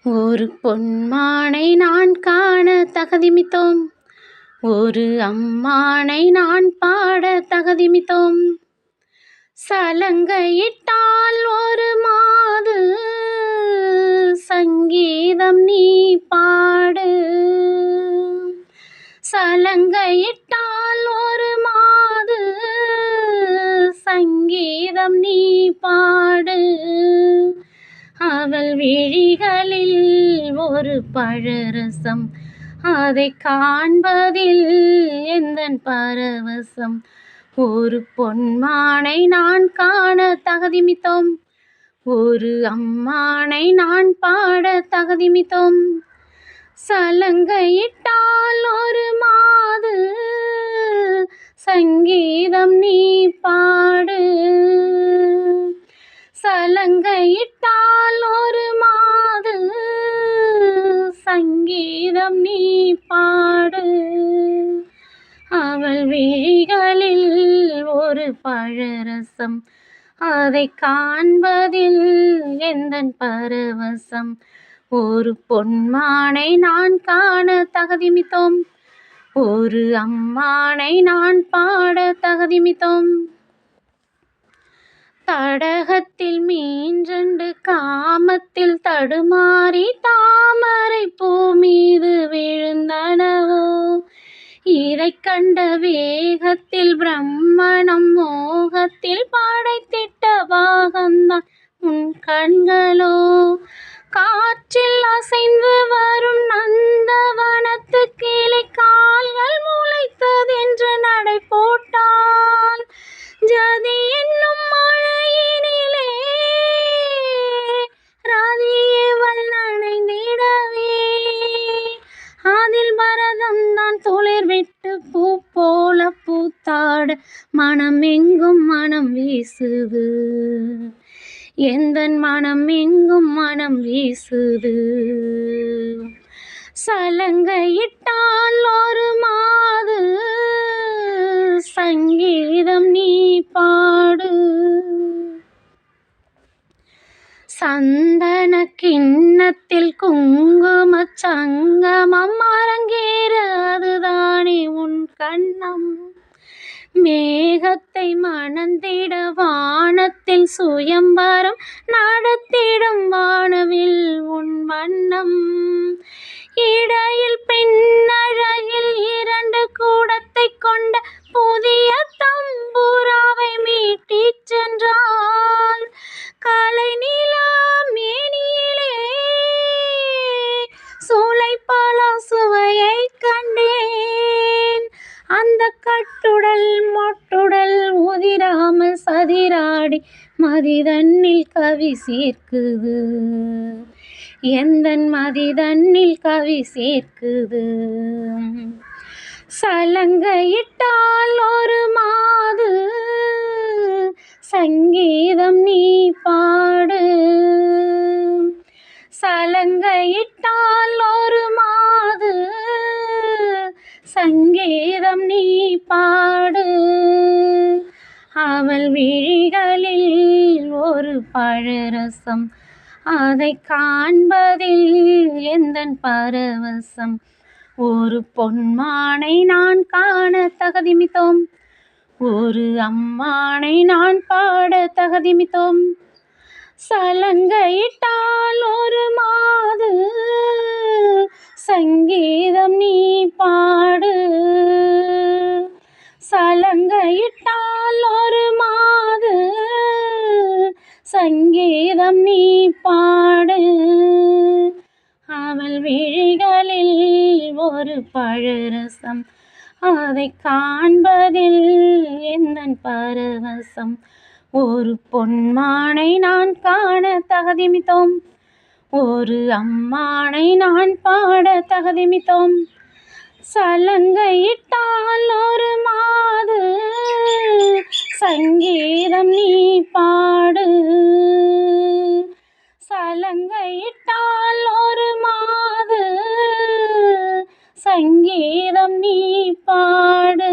ஒரு பொன்மானை நான் காண தகுதிமித்தோம், ஒரு அம்மானை நான் பாட தகுதிமித்தோம். சலங்கையிட்டால் ஒரு மாது சங்கீதம் நீ பாடு. சலங்கையிட்டால் ஒரு மாது சங்கீதம் நீ பாடு. அவள் விழிகளில் ஒரு பழரசம், அதை காண்பதில் எந்தன் பரவசம். ஒரு பொன்மானை நான் காண தகுதிமித்தோம், ஒரு அம்மானை நான் பாட தகுதிமித்தோம். சலங்கையிட்டால் ஒரு மாது சங்கீதம் நீ பாடு. சலங்கையிட்டால் ஒரு மாது சங்கீதம் நீ பாடு. அவள் விழிகளில் ஒரு பழரசம், அதை காண்பதில் எந்தன் பரவசம். ஒரு பொன்மானை நான் காண தகுதிமித்தோம், ஒரு அம்மானை நான் பாட தகுதிமித்தோம். தடகத்தில் மீன்றண்டு காமத்தில் தடுமாறி தாமரை பூ மீது விழுந்தனவோ. இதைக் கண்ட வேகத்தில் பிரம்மணம் மோகத்தில் படைத்திட்ட பாகந்தான் உன் கண்களோ. காற்றில் அசைந்து வரும் நந்தவனத்து கிளை கால்கள் முளைத்ததென்று நடை போட்டால், ஜதி என்னும் மழையினிலே ரதியவள் நனைந்திடவே. அதில் பரதம் தான் துளிர் விட்டு பூ போல பூத்தாட மனம் எங்கும் மனம் வீசுது, எந்தன் மனம் எங்கும் மனம் வீசுது. சலங்கையிட்டால் ஒரு மாது சங்கீதம் நீ பாடு. சந்தன கிண்ணத்தில் குங்குமச் சங்கமம் அரங்கேற அதுதானே உன் கண்ணம். மேகத்தை மணந்திட வானத்தில் சுயம்பரம் நடத்திடும் வானவில் உன் வண்ணம். இடையில் பெண்ணழகில் இரண்டு கூடத்தை கொண்ட புதிய தம்புராவை மீட்டிச் சென்றால், கலை நிலா மேனியிலே சூளைப்பழ சுவையை கண்டேன். அந்த கட்டுடல் மொட்டுடல் உதிராமல் சதிராடி மதிதன்னில் கவி சேர்க்குது, எந்தன் மதிதன்னில் கவி சேர்க்குது. சலங்கையிட்டால் ஒரு மாது சங்கீதம் நீ பாடு. சலங்கையிட்டால் ஒரு மாது சங்கீதம் நீ பாடு. அவள் விழிகளில் ஒரு பழரசம், அதை காண்பதில் எந்தன் பரவசம். ஒரு பொன்மானை நான் காண தகுதிமித்தோம், ஒரு அம்மானை நான் பாட தகுதிமித்தோம். சலங்கையிட்டால் ஒரு மாது சங்கீதம் நீ பாடு. சலங்கையிட்டால் ஒரு மாது சங்கீதம் நீ பாடு. அவள் விழிகளில் ஒரு பழரசம், அதை காண்பதில் எந்தன் பரவசம். ஒரு பொன்மானை நான் காண தகுதிமித்தோம், ஒரு அம்மானை நான் பாட தகுதிமித்தோம். சலங்கையிட்டால் ஒரு மாது சங்கீதம் நீ பாடு. சலங்கையிட்டால் ஒரு மாது சங்கீதம் நீ பாடு.